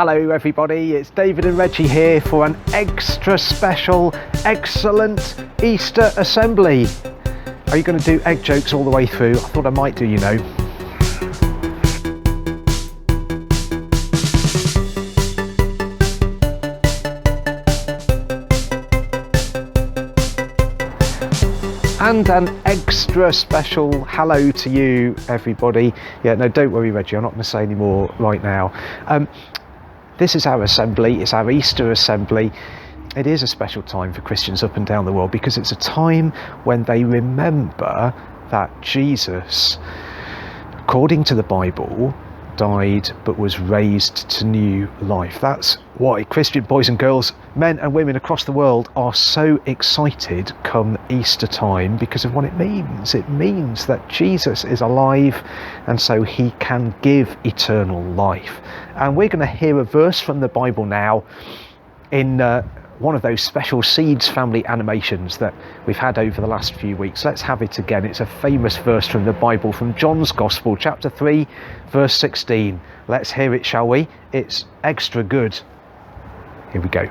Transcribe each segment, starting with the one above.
Hello everybody, it's David and Reggie here for an extra special, excellent Easter assembly. Are you going to do egg jokes all the way through? I thought I might do, you know. And an extra special hello to you everybody. Yeah, no, don't worry Reggie, I'm not going to say any more right now. This is our assembly, it's our Easter assembly. It is a special time for Christians up and down the world because it's a time when they remember that Jesus, according to the Bible, died but was raised to new life. That's why Christian boys and girls, men and women across the world are so excited come Easter time because of what it means. It means that Jesus is alive and so he can give eternal life. And we're going to hear a verse from the Bible now in one of those special Seeds family animations that we've had over the last few weeks. Let's have it again. It's a famous verse from the Bible, from John's Gospel, chapter 3, verse 16. Let's hear it, shall we? It's extra good. Here we go.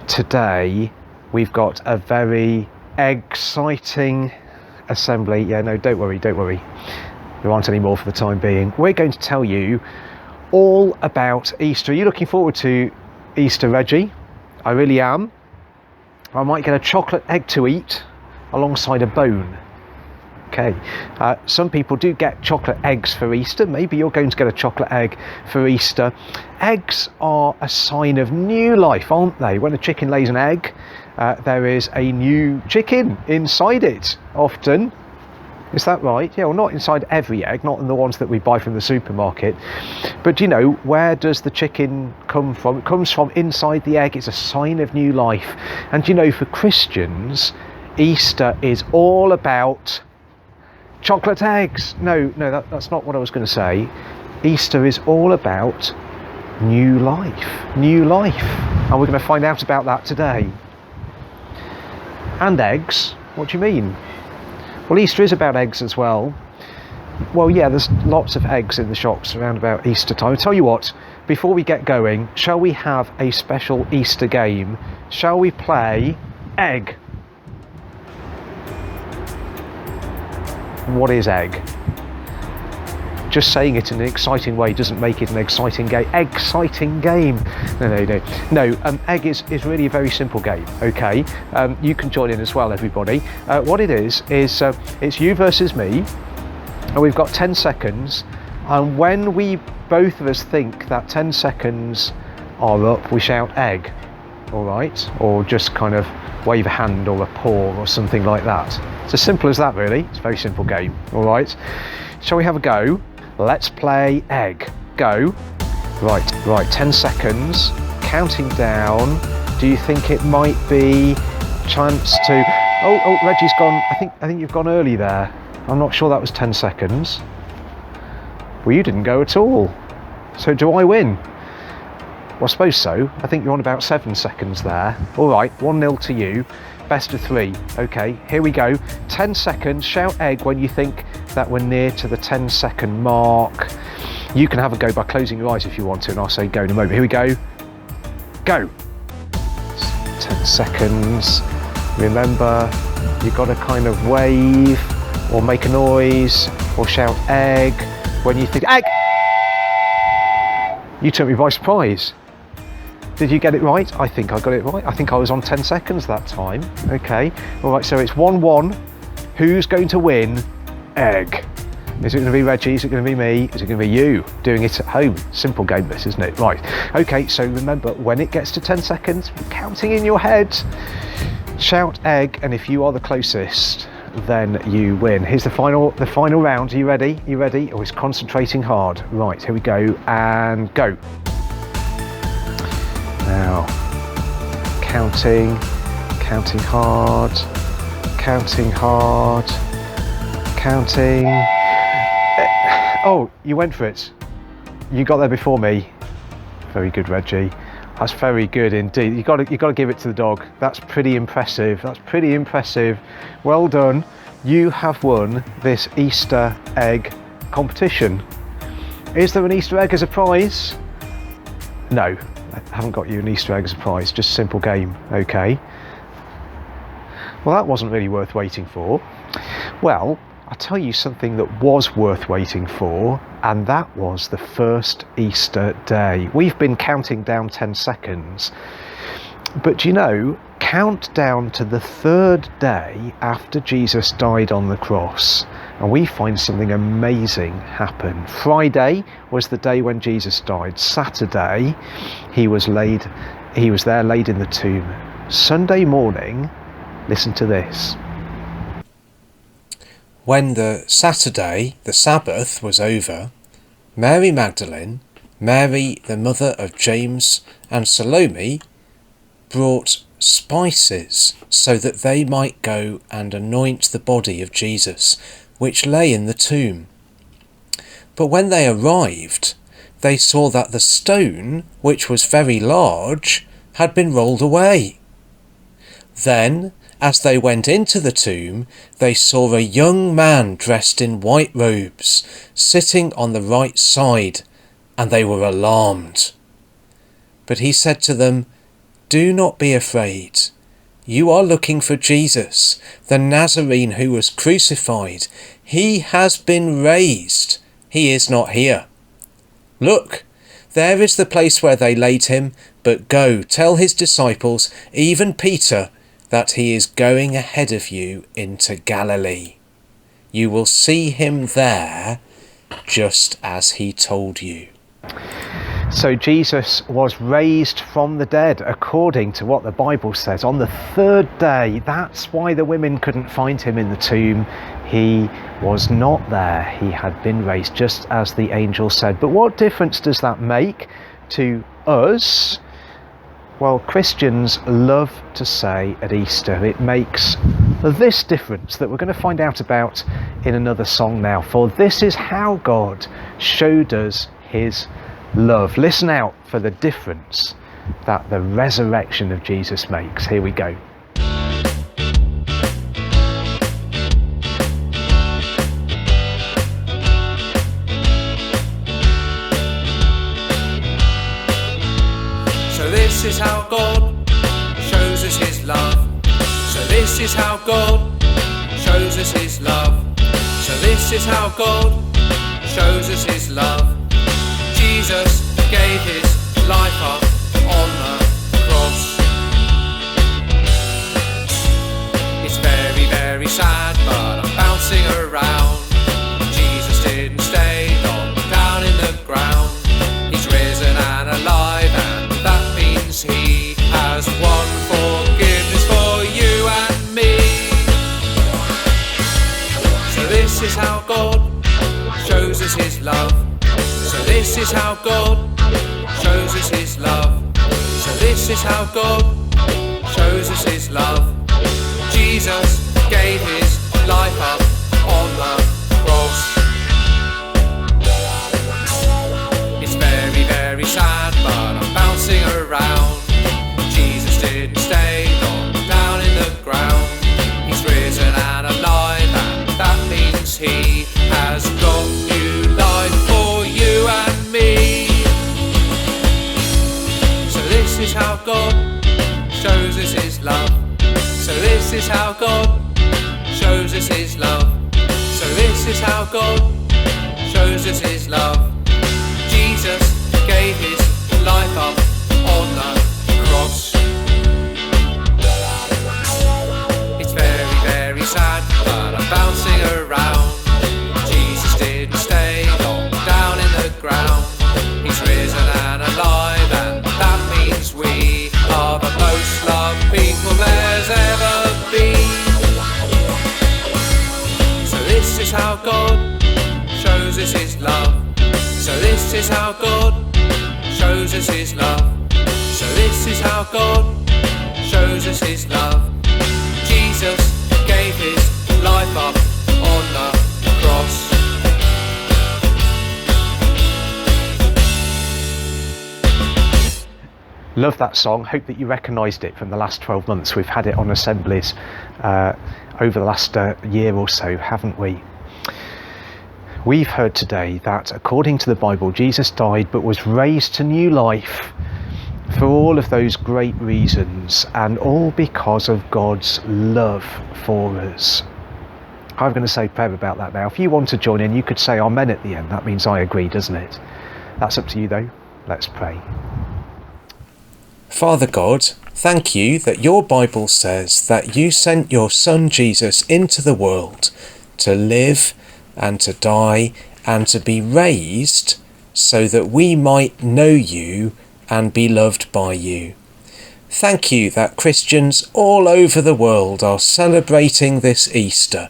Today we've got a very egg-citing assembly. Yeah, no, don't worry. There aren't any more for the time being. We're going to tell you all about Easter. Are you looking forward to Easter, Reggie? I really am. I might get a chocolate egg to eat alongside a bone. Okay, some people do get chocolate eggs for Easter. Maybe you're going to get a chocolate egg for Easter. Eggs are a sign of new life, aren't they? When a chicken lays an egg, there is a new chicken inside it, often. Is that right? Yeah, well, not inside every egg, not in the ones that we buy from the supermarket. But you know, where does the chicken come from? It comes from inside the egg. It's a sign of new life. And you know, for Christians, Easter is all about chocolate eggs. No, that's not what I was going to say. Easter is all about new life, new life. And we're going to find out about that today. And eggs, what do you mean? Well, Easter is about eggs as well. Well, yeah, there's lots of eggs in the shops around about Easter time. I'll tell you what, before we get going, shall we have a special Easter game? Shall we play egg? What is egg? Just saying it in an exciting way doesn't make it an exciting game. Egg-citing game. No. Egg is really a very simple game, okay? You can join in as well, everybody. What it is it's you versus me, and we've got 10 seconds. And when we both of us think that 10 seconds are up, we shout egg, all right? Or just kind of wave a hand or a paw or something like that. It's as simple as that, really. It's a very simple game, all right? Shall we have a go? Let's play egg. Go. Right, 10 seconds. Counting down. Do you think it might be chance to... Oh, Reggie's gone. I think you've gone early there. I'm not sure that was 10 seconds. Well, you didn't go at all. So do I win? Well, I suppose so. I think you're on about 7 seconds there. All right, 1-0 to you. Best of 3. Okay, here we go. 10 seconds. Shout egg when you think that we're near to the 10-second mark. You can have a go by closing your eyes if you want to, and I'll say go in a moment. Here we go. Go. 10 seconds. Remember, you've got to kind of wave or make a noise or shout egg when you think egg. You took me by surprise. Did you get it right? I think I got it right. I think I was on 10 seconds that time. Okay. All right, so it's 1-1. Who's going to win? Egg. Is it going to be Reggie? Is it going to be me? Is it going to be you doing it at home? Simple game this, isn't it? Right. Okay, so remember, when it gets to 10 seconds, counting in your head, shout egg, and if you are the closest, then you win. Here's the final round. Are you ready? You ready? Oh, he's concentrating hard. Right, here we go, and go. Now, counting hard, counting. Oh, you went for it. You got there before me. Very good, Reggie. That's very good indeed. You got to give it to the dog. That's pretty impressive. Well done. You have won this Easter egg competition. Is there an Easter egg as a prize? No. I haven't got you an Easter egg as a prize, just simple game, okay? Well, that wasn't really worth waiting for. Well, I'll tell you something that was worth waiting for, and that was the first Easter day. We've been counting down 10 seconds, but you know, count down to the 3rd day after Jesus died on the cross, and we find something amazing happen. Friday was the day when Jesus died. Saturday, he was there laid in the tomb. Sunday morning, listen to this. When the Saturday, the Sabbath, was over, Mary Magdalene, Mary the mother of James, and Salome brought spices so that they might go and anoint the body of Jesus, which lay in the tomb. But when they arrived, they saw that the stone, which was very large, had been rolled away. Then, as they went into the tomb, they saw a young man dressed in white robes, sitting on the right side, and they were alarmed. But he said to them, "Do not be afraid. You are looking for Jesus, the Nazarene who was crucified. He has been raised. He is not here. Look, there is the place where they laid him, but go, tell his disciples, even Peter, that he is going ahead of you into Galilee. You will see him there, just as he told you." So Jesus was raised from the dead, according to what the Bible says, on the 3rd day. That's why the women couldn't find him in the tomb. He was not there. He had been raised, just as the angel said. But what difference does that make to us? Well, Christians love to say at Easter, it makes this difference that we're going to find out about in another song now. For this is how God showed us his love. Listen out for the difference that the resurrection of Jesus makes. Here we go. So this is how God shows us his love. So this is how God shows us his love. So this is how God shows us his love. Jesus gave his life up on the cross. It's very, very sad, but I'm bouncing around. Jesus didn't stay long down in the ground. He's risen and alive, and that means he has won forgiveness for you and me. So this is how God shows us his love. So this is how God shows us his love. So this is how God shows us his love. Jesus gave his life up on the cross. It's very, very sad, but I'm bouncing around. Jesus didn't stay long down in the ground. He's risen and alive, and that means he has got new life for you and me. So this is how God shows us his love. So this is how God shows us his love. So this is how God shows us his love. Jesus gave his life up on the cross. It's very, very sad, but I'm bouncing around. Jesus didn't stay long down in the ground. He's risen and alive, and that means we are the most loved people there's ever been. So this is how God shows us his love. So this is how God shows us his love. So this is how God shows us his love. Jesus gave his life up on the cross. Love that song. Hope that you recognised it from the last 12 months. We've had it on assemblies over the last year or so, haven't we? We've heard today that according to the Bible, Jesus died but was raised to new life for all of those great reasons, and all because of God's love for us. I'm going to say a prayer about that now. If you want to join in, you could say amen at the end. That means I agree, doesn't it? That's up to you though. Let's pray. Father God, thank you that your Bible says that you sent your Son Jesus into the world to live and to die and to be raised so that we might know you and be loved by you. Thank you that Christians all over the world are celebrating this Easter,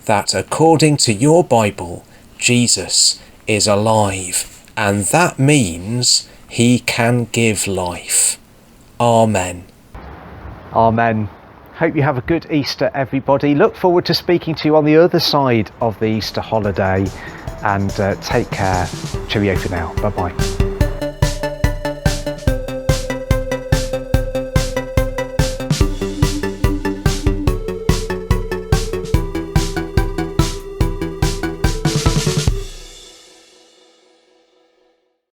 that according to your Bible, Jesus is alive, and that means he can give life. Amen. Amen. Hope you have a good Easter, everybody. Look forward to speaking to you on the other side of the Easter holiday, and take care. Cheerio for now. Bye-bye.